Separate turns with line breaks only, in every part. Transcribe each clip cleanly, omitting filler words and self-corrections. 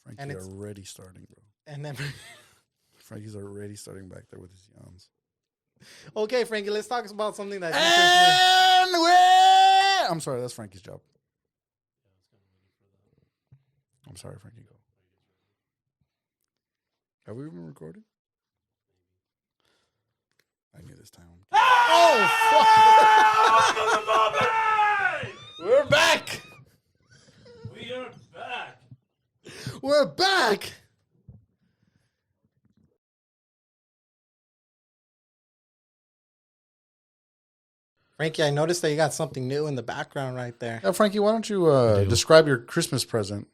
Frankie already starting, bro.
And then
Frankie's already starting back there with his yawns.
Okay, Frankie, let's talk about something that's
I'm sorry, that's Frankie's job. I'm sorry, Frankie. Go. Have we been recording? I knew this time.
Oh,
fuck!
We're back.
We are back.
We're back. Frankie, I noticed that you got something new in the background right there.
Yeah, Frankie, why don't you describe your Christmas present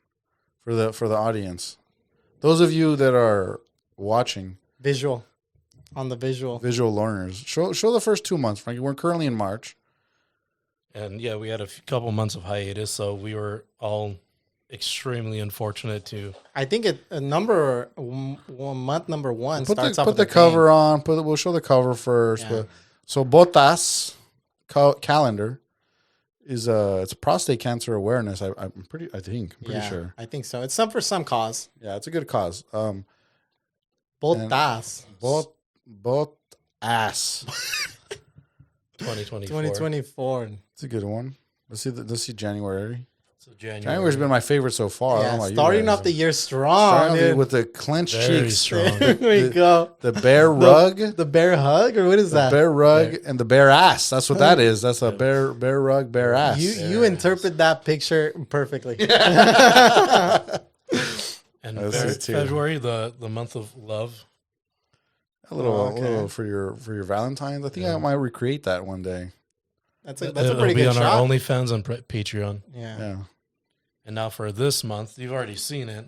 for the audience? Those of you that are watching,
visual
learners, show the first 2 months, Frankie. We're currently in March,
and yeah, we had a couple months of hiatus, so we were all extremely unfortunate to.
I think month number one starts off.
Put the cover on. We'll show the cover first.
Yeah.
So Botas calendar is it's a prostate cancer awareness. I'm pretty sure.
I think so. It's for some cause.
Yeah, it's a good cause.
Botas.
Botas.
2024.
It's a good one. Let's see January.
So
January's been my favorite so far.
Yeah, starting off the year strong, dude.
With the clenched cheeks.
Strong.
There we go.
The bear rug.
The bear hug, or what is that?
The bear rug and the bear ass. That's what that is. That's a bear rug, bear ass.
You interpret that picture perfectly.
And February, the month of love.
A little for your Valentine's. I think I might recreate that one day.
That's a pretty good shot.
It'll be on our OnlyFans and Patreon.
Yeah.
And now for this month, you've already seen it.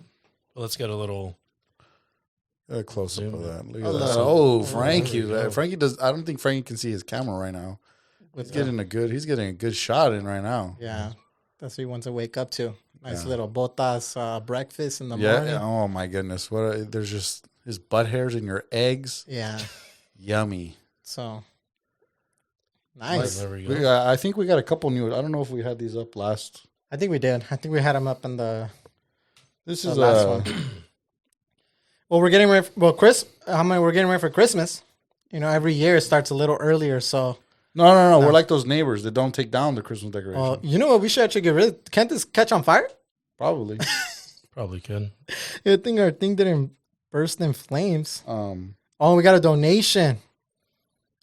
But let's get a little
close up of that. Look at that. Oh, Frankie. Frankie does. I don't think Frankie can see his camera right now. He's getting a good shot in right now.
Yeah. That's what he wants to wake up to. Nice little Botas breakfast in the morning.
Yeah. Oh my goodness. There's just his butt hairs in your eggs.
Yeah.
Yummy.
So nice.
There we go.
I think we got a couple new. I don't know if we had these up last.
I think we did. I think we had them up in the.
This is
last one. Well, we're getting ready. We're getting ready for Christmas. You know, every year it starts a little earlier. So.
No. We're like those neighbors that don't take down the Christmas decoration.
You know what? We should actually get rid of. Can't this catch on fire?
Probably.
Probably could.
I think our thing didn't burst in flames. We got a donation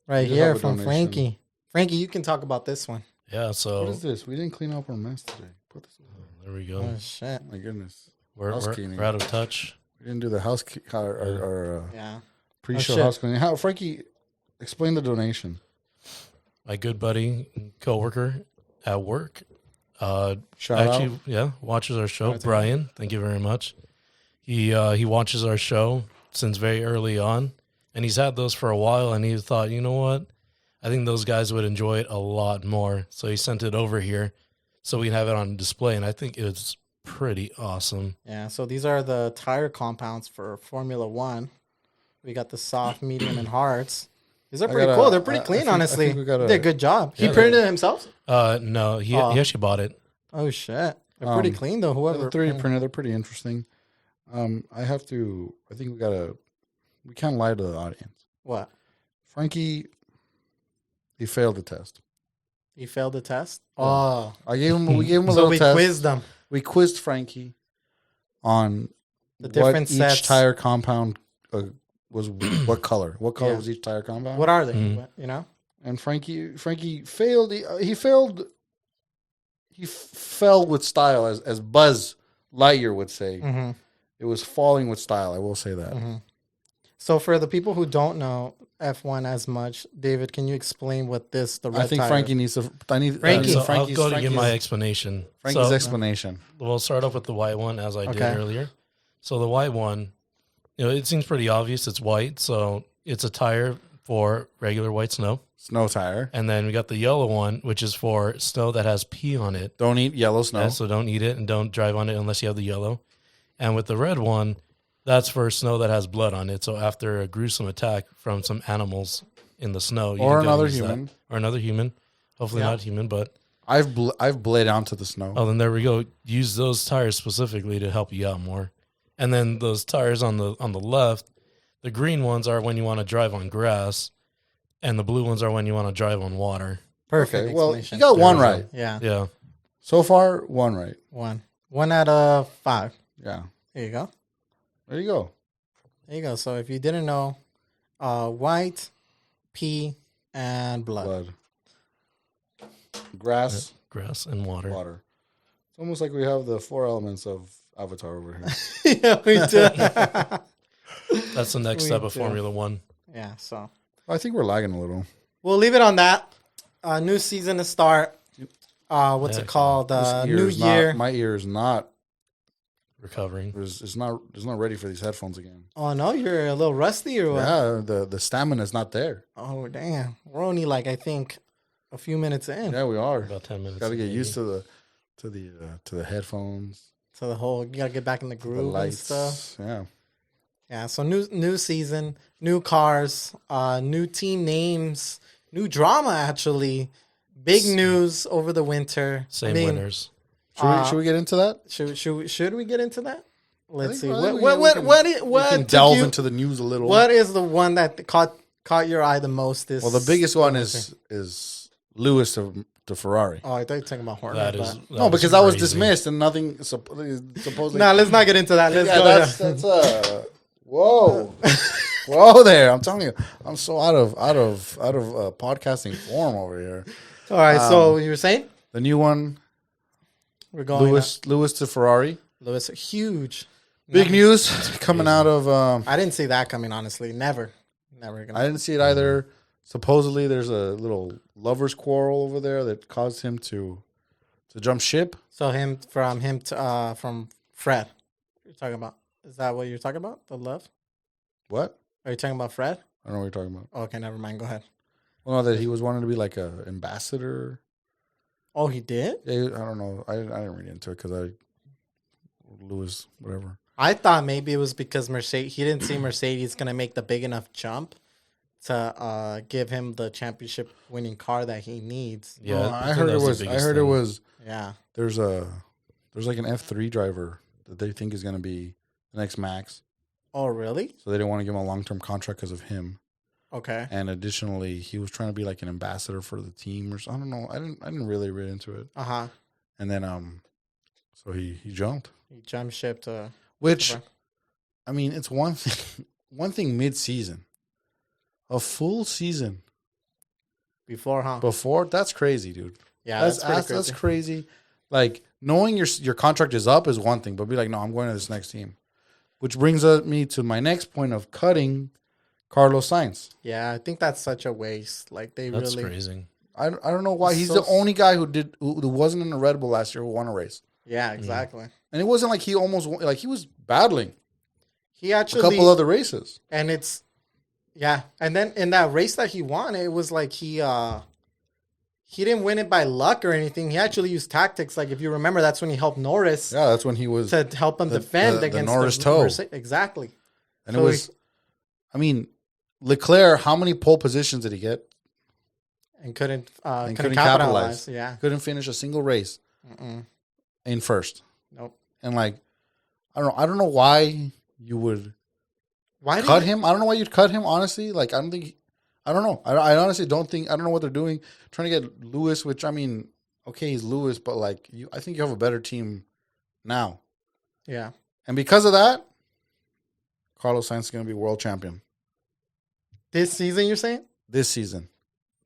right here from Frankie. Frankie, you can talk about this one.
Yeah, so.
What is this? We didn't clean up our mess today. Put this away.
There we go.
Oh, shit.
My goodness.
We're out of touch.
We didn't do the house pre-show house cleaning. Frankie, explain the donation.
My good buddy, coworker at work.
Shout out.
Yeah, watches our show. Brian, thank you very much. He watches our show since very early on, and he's had those for a while, and he thought, you know what? I think those guys would enjoy it a lot more. So he sent it over here so we can have it on display, and I think it's pretty awesome.
Yeah, so these are the tire compounds for Formula One. We got the soft, medium, and hards. These are pretty cool. They're pretty clean, honestly. He did a good job. He printed it himself?
No, he actually bought it.
Oh, shit. They're pretty clean, though.
They're 3D printed. They're pretty interesting. We can't lie to the audience.
What?
Frankie, he failed the test.
He failed the test?
Oh. We gave him a little test.
So we quizzed them.
We quizzed Frankie on
the different sets.
Each tire compound was what color. What color was each tire compound?
What are they? Mm-hmm. You know?
And Frankie failed. He failed. He fell with style, as Buzz Lightyear would say.
Mm-hmm.
It was falling with style. I will say that.
Mm-hmm. So for the people who don't know F1 as much, David, can you explain what the red
I think
tire
Frankie needs to.
Frankie. I'll go to give my explanation.
Frankie's explanation.
We'll start off with the white one, as I did earlier. So the white one, it seems pretty obvious. It's white, so it's a tire for regular white snow.
Snow tire.
And then we got the yellow one, which is for snow that has pee on it.
Don't eat yellow snow.
Yeah, so don't eat it and don't drive on it unless you have the yellow. And with the red one, that's for snow that has blood on it. So after a gruesome attack from some animals in the snow,
or another human,
hopefully not human, but
I've bled onto the snow.
Oh, then there we go. Use those tires specifically to help you out more. And then those tires on the left, the green ones are when you want to drive on grass, and the blue ones are when you want to drive on water.
Perfect.
Okay, well, you got one right.
Yeah.
Yeah.
So far, one right.
One out of 5.
Yeah.
There you go.
There you go.
There you go. So if you didn't know, white, pee, and blood.
Grass.
Grass and water.
It's almost like we have the 4 elements of Avatar over here.
Yeah, we do.
That's the next step of Formula One.
Yeah, so.
I think we're lagging a little.
We'll leave it on that. New season to start. What's it called? New year.
My ear is not
recovering.
It's not ready for these headphones again.
Oh no, you're a little rusty or what?
Yeah, the stamina is not there.
Oh damn, we're only like I think a few minutes in.
Yeah, we are.
About 10 minutes.
Got to get used to the headphones.
So the whole you gotta get back in the groove, the lights, and stuff.
Yeah.
Yeah. So new season, new cars, new team names, new drama. Actually, big news over the winter.
Same winners.
Should we get into that?
Should we get into that? Let's see.
What can delve into the news a little.
What is the one that caught your eye the most?
Well, the biggest one is Lewis to Ferrari.
Oh, I thought you were talking about Horner.
Because that was dismissed and nothing supposedly.
No, let's not get into that.
That's whoa, whoa there! I'm telling you, I'm so out of podcasting form over here.
All right, so you were saying
the new one.
We're going
Lewis to Ferrari.
Lewis, huge,
big news coming out of.
I didn't see that coming. Honestly, never.
I didn't see it either. Supposedly, there's a little lovers' quarrel over there that caused him to jump ship.
So from Fred, you're talking about? Is that what you're talking about? The love?
What?
Are you talking about Fred?
I don't know what you're talking about.
Okay, never mind. Go ahead.
Well, no, that he was wanting to be like a ambassador.
Oh, he did?
Yeah, I don't know. I didn't read into it because Lewis, whatever.
I thought maybe it was because Mercedes. He didn't see Mercedes going to make the big enough jump to give him the championship winning car that he needs.
Yeah,
I heard it was.
Yeah.
There's like an F3 driver that they think is going to be the next Max.
Oh, really?
So they didn't want to give him a long-term contract because of him.
Okay.
And additionally, he was trying to be like an ambassador for the team or something. I don't know. I didn't really read into it.
Uh-huh.
And then so he jumped.
He jumped ship to
which I mean, it's one thing mid-season. A full season. Before, that's crazy, dude.
Yeah,
that's crazy. Like knowing your contract is up is one thing, but be like, no, I'm going to this next team. Which brings me to my next point of cutting Carlos Sainz.
Yeah, I think that's such a waste. Like
that's crazy.
I don't know why he's the only guy who wasn't in a Red Bull last year who won a race.
Yeah, exactly.
And it wasn't like he almost won, like he was battling.
He actually
a couple other races,
and it's and then in that race that he won, it was like he didn't win it by luck or anything. He actually used tactics. Like if you remember, that's when he helped Norris.
Yeah, that's when he was
to help him defend against
the Norris toe.
Exactly,
and so it was. I mean, Leclerc, how many pole positions did he get?
And couldn't capitalize. Yeah,
couldn't finish a single race in first.
Nope.
And like, I don't know why you would cut him. I don't know why you'd cut him. Honestly, like I don't know. I honestly don't think. I don't know what they're doing. Trying to get Lewis, which I mean, okay, he's Lewis, but like I think you have a better team now.
Yeah. And
because of that, Carlos Sainz is going to be world champion.
This season, you're saying?
This season.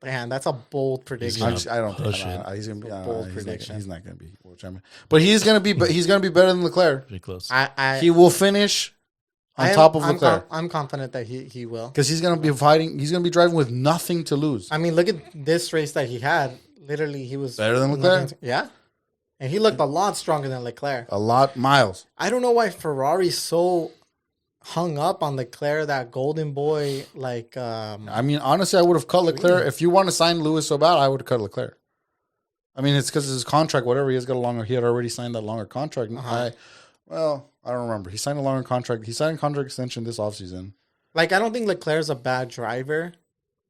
Man, that's a bold prediction.
I don't think he's going to be a bold
prediction.
He's not going to be world champion, but he's going to be. He's going to be better than Leclerc.
Pretty close.
He will finish on top of Leclerc.
I'm confident that he will,
because he's going to be fighting. He's going to be driving with nothing to lose.
I mean, look at this race that he had. Literally, he was
better than Leclerc.
Yeah, and he looked a lot stronger than Leclerc.
A lot miles.
I don't know why Ferrari's so hung up on Leclerc, that golden boy. Like,
I mean, honestly, I would have cut Leclerc. If you want to sign Lewis so bad, I would have cut Leclerc. I mean, it's because his contract, whatever, he had already signed that longer contract. I don't remember. He signed a longer contract. He signed a contract extension this offseason.
Like, I don't think Leclerc's a bad driver.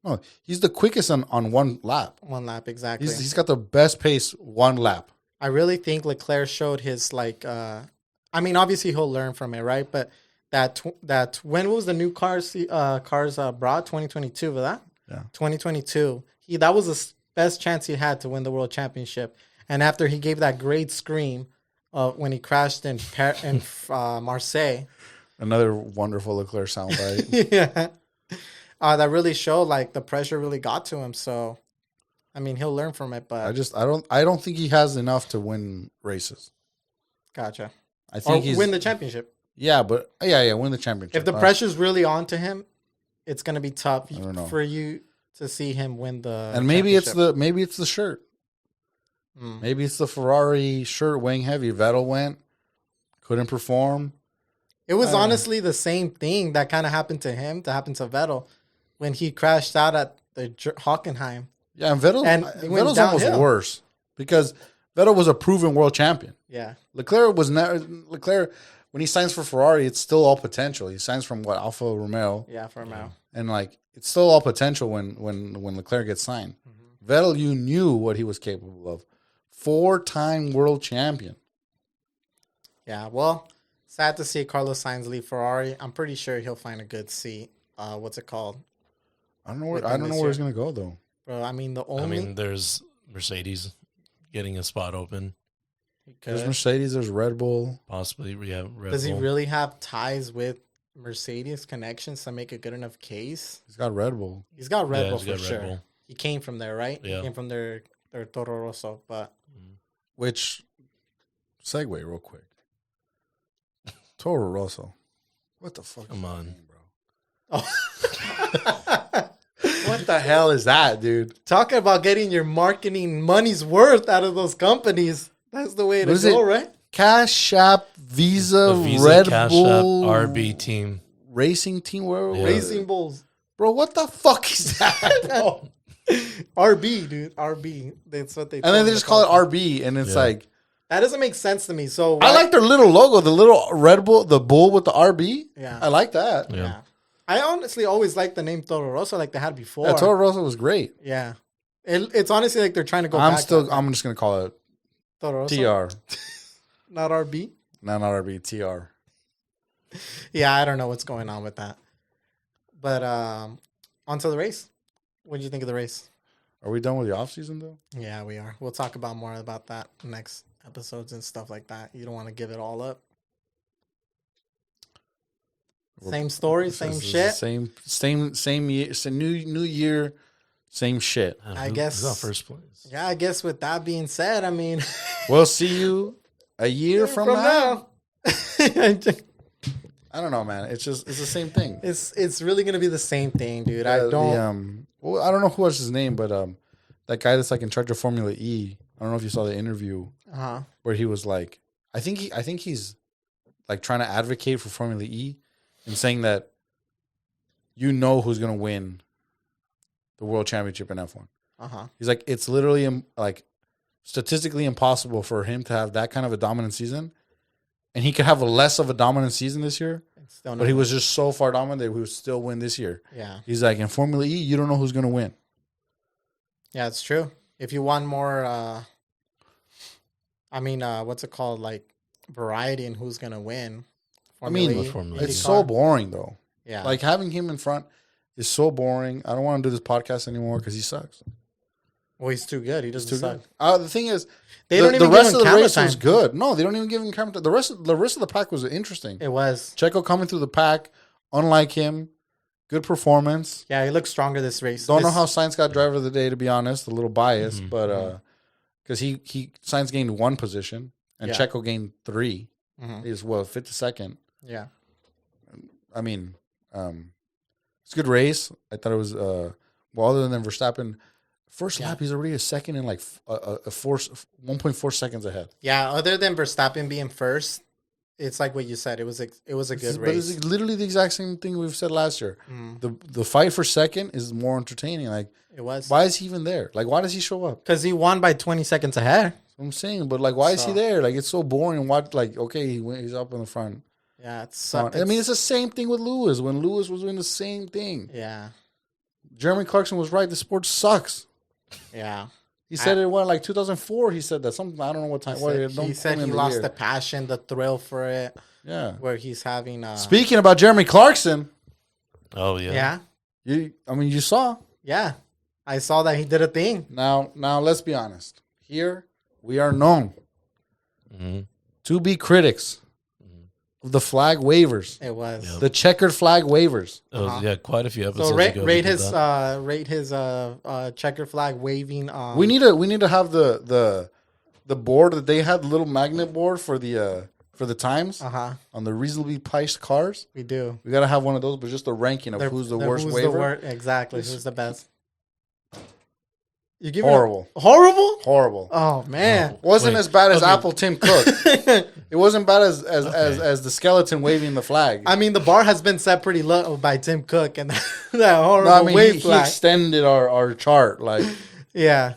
No, he's the quickest on one lap.
One lap, exactly.
He's got the best pace one lap.
I really think Leclerc showed his I mean, obviously he'll learn from it, right? But that when was the new cars brought? 2022 for that.
Yeah.
2022. That was the best chance he had to win the world championship. And after he gave that great scream when he crashed in Marseille. Another
wonderful Leclerc soundbite.
Yeah. That really showed like the pressure really got to him. So, I mean, he'll learn from it. But
I don't think he has enough to win races.
Gotcha.
I think
win the championship.
Yeah, but win the championship.
If the pressure's really on to him, it's gonna be tough for you to see him win the.
And maybe it's the shirt. Maybe it's the Ferrari shirt weighing heavy. Vettel couldn't perform.
It was honestly the same thing that kind of happened to him, that happened to Vettel when he crashed out at the Hockenheim.
Yeah, and Vettel's almost worse because Vettel was a proven world champion.
Yeah.
Leclerc when he signs for Ferrari, it's still all potential. He signs from Alfa Romeo.
Yeah, for Romeo.
And like it's still all potential when Leclerc gets signed. Mm-hmm. Vettel, you knew what he was capable of. 4-time world champion.
Yeah, well, sad to see Carlos Sainz leave Ferrari. I'm pretty sure he'll find a good seat. What's it called?
I don't know where he's gonna go though.
Bro, I mean
there's Mercedes getting a spot open.
There's Mercedes, there's Red Bull.
Possibly, yeah.
Does he really have ties with Mercedes connections to make a good enough case?
He's got Red Bull.
He's got Red Bull for sure. He came from there, right?
Yeah.
He came from their Toro Rosso, but
which segue real quick. Toro Rosso. What the fuck?
Come on,
name, bro. Oh. What the hell is that, dude?
Talking about getting your marketing money's worth out of those companies. That's the way to go, right?
Cash App, Visa, Red
Cash
Bull,
App, RB team,
Racing Team,
Racing Bulls,
bro. What the fuck is that?
RB, dude, RB. That's what they.
And then they just call it RB, and it's like
that doesn't make sense to me. So
I like their little logo, the little Red Bull, the bull with the RB.
Yeah,
I like that.
Yeah. I honestly always liked the name Toro Rosso, like they had before.
Yeah, Toro Rosso was great.
Yeah, it's honestly like they're trying to go.
I'm just gonna call it
Toro Rosso.
TR,
not RB.
No, not RB. TR.
Yeah, I don't know what's going on with that. But onto the race. What did you think of the race?
Are we done with the off season though?
Yeah, we are. We'll talk about more about that next episodes and stuff like that. You don't want to give it all up. Same story, same shit.
Same year. It's a new year, same shit.
I guess.
Who's on first place?
Yeah, I guess with that being said, I mean,
we'll see you a year from now. I don't know, man. It's the same thing.
It's really gonna be the same thing, dude. I don't.
I don't know who was his name, but that guy that's like in charge of Formula E. I don't know if you saw the interview where he was like, I think he's like trying to advocate for Formula E and saying that who's gonna win the world championship in F1. He's like, it's literally like statistically impossible for him to have that kind of a dominant season, and he could have less of a dominant season this year. But he was just so far dominant that he would still win this year.
Yeah.
He's like, in Formula E, you don't know who's going to win.
Yeah, it's true. If you want more, what's it called? Like variety in who's going to win.
It's so boring, though.
Yeah.
Like having him in front is so boring. I don't want to do this podcast anymore because he sucks.
Well, he's too good. He doesn't suck.
The thing is,
the rest of the race
was good. No, they don't even give him camera time. The rest of the pack was interesting.
It was.
Checo coming through the pack, unlike him, good performance.
Yeah, he looked stronger this race.
Don't know how Sainz got driver of the day, to be honest. A little biased, but because Sainz gained 1 position and Checo gained 3. He's 52nd.
Yeah.
I mean, it's a good race. I thought it was other than Verstappen. First lap, he's already a second in like 1.4 seconds ahead.
Yeah, other than Verstappen being first, it's like what you said. It was a good race.
But it's literally the exact same thing we've said last year. The fight for second is more entertaining. Like
it was.
Why is he even there? Like, why does he show up?
Because he won by 20 seconds ahead.
That's what I'm saying, but like, why is he there? Like, it's so boring. What? Like, okay, he's up in the front.
Yeah,
it's the same thing with Lewis. When Lewis was doing the same thing.
Yeah.
Jeremy Clarkson was right. The sport sucks.
Yeah.
He said it went like 2004. He said that something. I don't know what time.
He said he lost the passion, the thrill for it.
Yeah.
Where he's having.
Speaking about Jeremy Clarkson.
Oh yeah.
Yeah.
You saw.
Yeah. I saw that he did a thing.
Now let's be honest. Here we are known to be critics of the flag waivers.
It was
the checkered flag waivers.
Yeah, quite a few episodes.
So
ago
rate his checker flag waving.
We need to have the board that they had, the little magnet board for the times on the reasonably priced cars.
We do.
We gotta have one of those, but just a ranking of who's the worst waiver.
Exactly. Who's the best? You give
horrible.
Horrible. Oh man,
wasn't as bad as Apple Tim Cook. It wasn't bad as the skeleton waving the flag.
I mean, the bar has been set pretty low by Tim Cook and that horrible wave flag.
He extended our chart, like
yeah,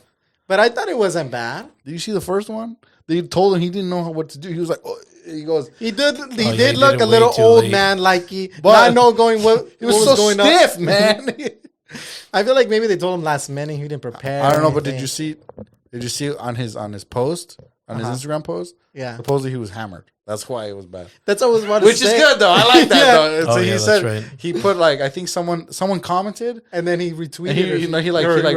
but I thought it wasn't bad.
Did you see the first one? They told him he didn't know what to do. He was like, oh, he goes.
He did look a little old man, like he not know going what
he was
so
going stiff, man.
I feel like maybe they told him last minute he didn't prepare.
I don't know, but did you see on his post on his Instagram post?
Yeah,
supposedly he was hammered. That's why it was bad.
That's what I was about to
Which
say.
is good though. I like that though. So he said
right.
he put like I think someone commented
and then he retweeted.
He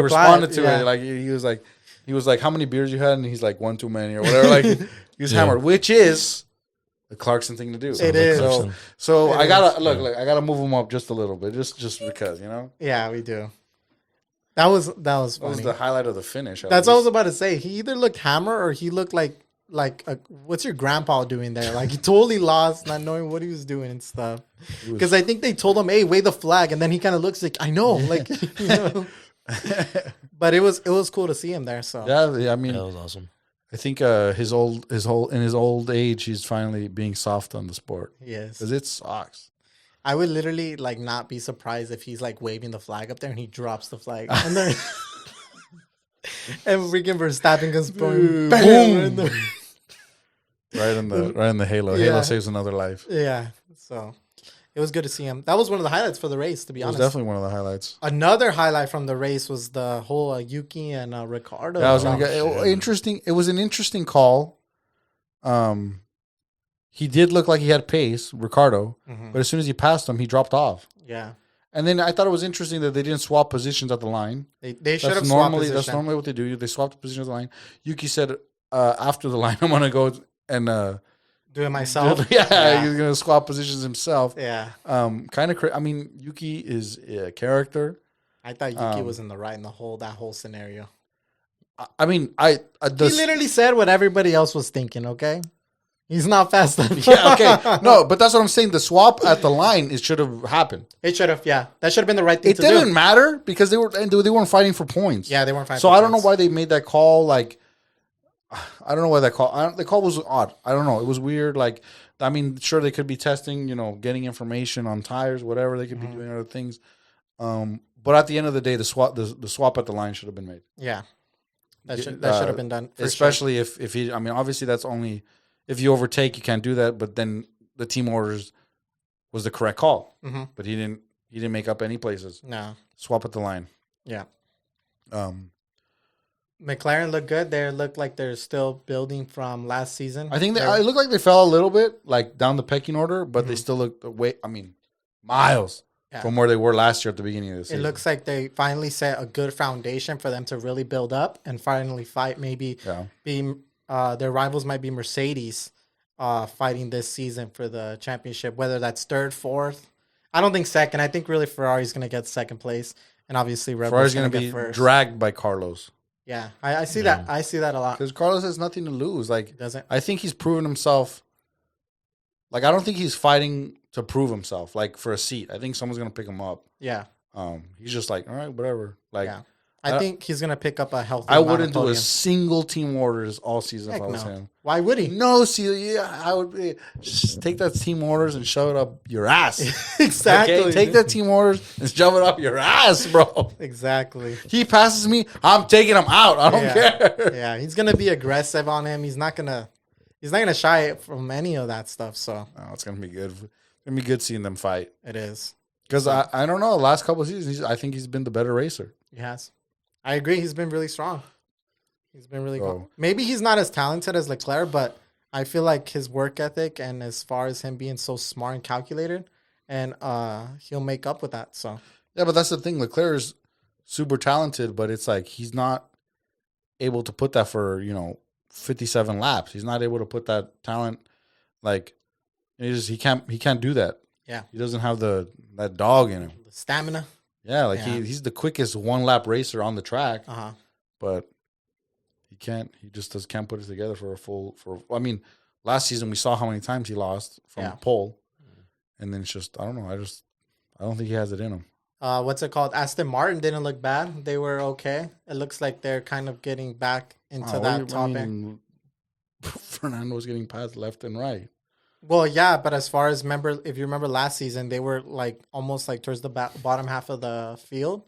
responded to it. Like he was like how many beers you had, and he's like one too many or whatever. Like he was hammered, which is the Clarkson thing to do.
It is.
So I gotta look. I gotta move him up just a little bit, just because
Yeah, we do. That was funny.
That was the highlight of the finish.
That's what I was about to say. He either looked hammered or he looked like what's your grandpa doing there? Like he totally lost, not knowing what he was doing and stuff. Because I think they told him, "Hey, wave the flag," and then he kind of looks like, "I know," like. But it was cool to see him there. So
yeah, I mean,
that was awesome.
I think in his old age, he's finally being soft on the sport.
Yes,
because it sucks.
I would literally not be surprised if he's waving the flag up there and he drops the flag and then and freaking Verstappen goes boom,
right in the halo. Yeah. Halo saves another life.
Yeah, so it was good to see him. That was one of the highlights for the race, to be honest.
It was definitely one of the highlights.
Another highlight from the race was the whole Yuki and Ricardo.
Yeah, I was gonna get interesting. It was an interesting call. He did look like he had pace, Ricardo, but as soon as he passed him, he dropped off.
Yeah.
And then I thought it was interesting that they didn't swap positions at the line.
They should have swapped positions.
That's normally what they do. They swapped the positions at the line. Yuki said after the line, I'm going to go and
do it myself.
Yeah, he's going to swap positions himself.
Yeah.
Kind of I mean, Yuki is a character.
I thought Yuki was in the right in that whole scenario.
I mean,
he literally said what everybody else was thinking, okay? He's not fast enough.
Yeah, okay. No, but that's what I'm saying. The swap at the line, it should have happened.
It should have, yeah. That should have been the right thing to do.
It didn't matter because they weren't fighting for points.
Yeah, they weren't fighting
for
points.
So I don't know why they made that call. I don't know why that call. The call was odd. I don't know. It was weird. I mean, sure, they could be testing, getting information on tires, whatever. They could be doing other things. But at the end of the day, the swap at the line should have been made.
Yeah. That should have been done.
Especially if he, I mean, obviously that's only... If you overtake, you can't do that. But then the team orders was the correct call. Mm-hmm. But he didn't make up any places.
No.
Swap at the line.
Yeah. McLaren looked good. They look like they're still building from last season.
I think it looked like they fell a little bit, down the pecking order, but they still look miles from where they were last year at the beginning of the season.
It looks like they finally set a good foundation for them to really build up and finally fight. Maybe their rivals might be Mercedes fighting this season for the championship, whether that's third, fourth. I don't think second. I think really Ferrari's going to get second place, and obviously Red Bull's going to be
first. Dragged by Carlos.
Yeah, I see that. I see that a lot.
Because Carlos has nothing to lose.
Doesn't.
I think he's proven himself. I don't think he's fighting to prove himself, for a seat. I think someone's going to pick him up.
Yeah.
He's just all right, whatever.
Yeah. I think he's going to pick up a healthy
I wouldn't do a single team orders all season if I was him.
Why would he?
No, I would just take that team orders and shove it up your ass.
Exactly.
Okay? Take that team orders and shove it up your ass, bro.
Exactly.
He passes me, I'm taking him out. I don't care.
Yeah, he's going to be aggressive on him. He's not going to shy from any of that stuff. So
it's going to be good. It's going to be good seeing them fight.
It is.
Because I don't know, the last couple of seasons, I think he's been the better racer.
He has. I agree. He's been really strong. He's been really good. Maybe he's not as talented as Leclerc, but I feel like his work ethic and as far as him being so smart and calculated, and he'll make up with that. So
yeah, but that's the thing. Leclerc is super talented, but it's like he's not able to put that for 57 laps. He's not able to put that talent like he can't do that.
Yeah,
he doesn't have that dog in him.
The stamina.
Yeah, like he's the quickest 1-lap racer on the track. But he can't put it together for a full. I mean, last season we saw how many times he lost from pole, and then it's just I don't know. I don't think he has it in him.
What's it called? Aston Martin didn't look bad. They were okay. It looks like they're kind of getting back into that top end.
Fernando's getting passed left and right.
Well, yeah, but as far as if you remember last season, they were like almost like towards the bottom half of the field.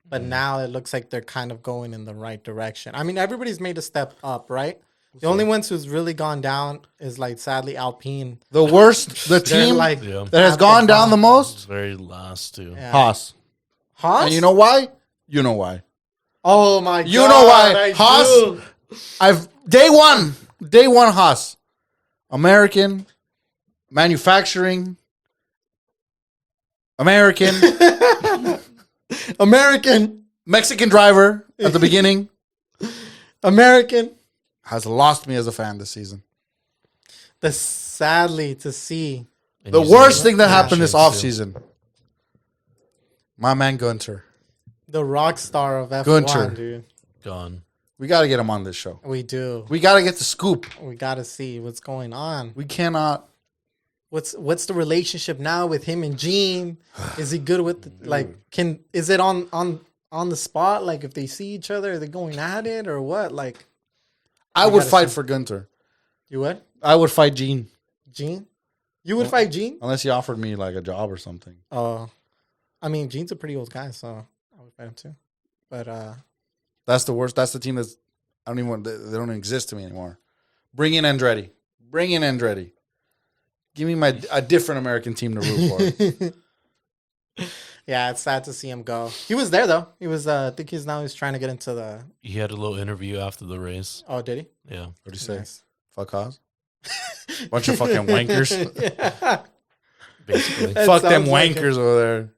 But now it looks like they're kind of going in the right direction. I mean, everybody's made a step up, right? The only ones who's really gone down is like sadly Alpine.
The worst, the team that has gone down the most.
Very last too.
Yeah. Haas. And you know why? You know why?
Oh my god!
You know why? Haas. Day one Haas. American. Manufacturing, American, Mexican driver at the beginning,
American
has lost me as a fan this season.
That's sadly to see.
The worst thing that happened this offseason. My man Gunter.
The rock star of F1,
Gunter.
dude.
Gone.
We got to get him on this show.
We do.
We got to get the scoop.
We got to see what's going on.
We cannot.
What's the relationship now with him and Gene? Is he good with is it on the spot? Like if they see each other, are they going at it or what? Like
I would fight for Gunter.
You would?
I would fight Gene.
Gene? You would fight Gene?
Unless he offered me like a job or something.
I mean Gene's a pretty old guy, so I would fight him too. But
that's the worst. That's the team that's they don't exist to me anymore. Bring in Andretti. Give me a different American team to root for.
Yeah, it's sad to see him go. He was there though. He was. I think he's trying to get into the.
He had a little interview after the race.
Oh, did he?
Yeah.
What did he say? Nice. Fuck Haas. Bunch of fucking wankers.
Yeah. Basically,
fuck them wankers over there.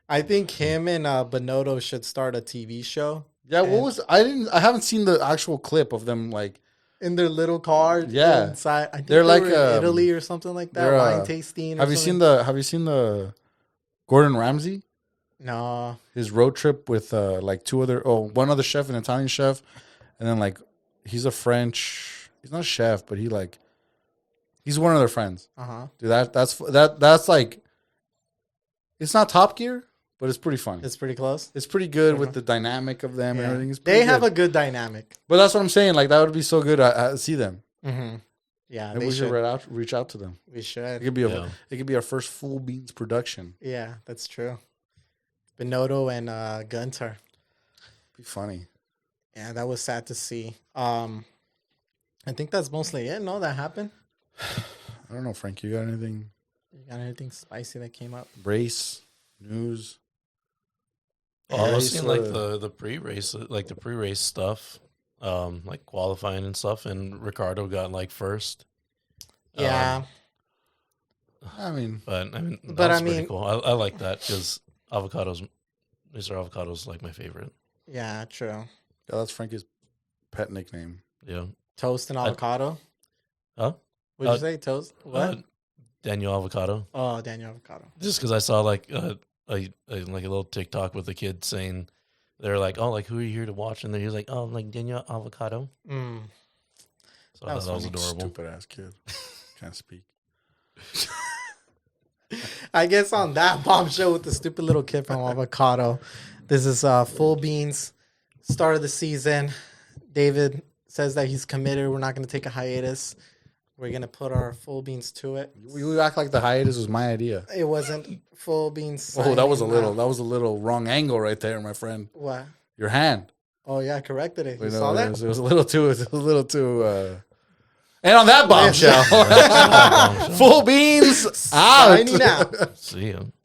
I think him and Binotto should start a TV show.
Yeah. I haven't seen the actual clip of them like.
In their little car, inside. I think
they're like
in Italy or something like that. Wine tasting.
Have you seen the Gordon Ramsay?
No.
His road trip with one other chef, an Italian chef, and then like he's a French. He's not a chef, but he's one of their friends. Dude, that's like it's not Top Gear, but it's pretty funny.
It's pretty close.
It's pretty good with the dynamic of them and everything.
They have a good dynamic.
But that's what I'm saying. Like that would be so good to see them.
Mm-hmm. Yeah,
maybe we should reach out to them.
We should.
It could be our first Full Beans production.
Yeah, that's true. Binotto and Gunter.
Be funny.
Yeah, that was sad to see. I think that's mostly it. No, that happened.
I don't know, Frank. You got anything?
You got anything spicy that came up?
Race news.
I was seeing like the pre-race stuff, like qualifying and stuff, and Ricardo got like first.
Yeah.
But pretty cool. I like that because Mr. Avocado's like my favorite.
Yeah, true.
Yeah, that's Frankie's pet nickname.
Yeah.
Toast and avocado.
Huh?
What'd you say? Toast? What?
Daniel Avocado.
Oh, Daniel Avocado.
Just because I saw like a little TikTok with a kid saying they're like, oh, like who are you here to watch? And then he was like, oh, like Daniel Avocado.
Mm.
So that was adorable.
Stupid ass kid. Can't speak.
I guess on that bombshell with the stupid little kid from Avocado, this is Full Beans, start of the season. David says that he's committed. We're not going to take a hiatus. We're going to put our Full Beans to it.
You act like the hiatus was my idea.
It wasn't Full Beans.
Oh, that was a little wrong angle right there, my friend.
What?
Your hand.
Oh yeah, I corrected it. You saw that?
It was a little too. And on that bombshell, Full Beans out.
See you.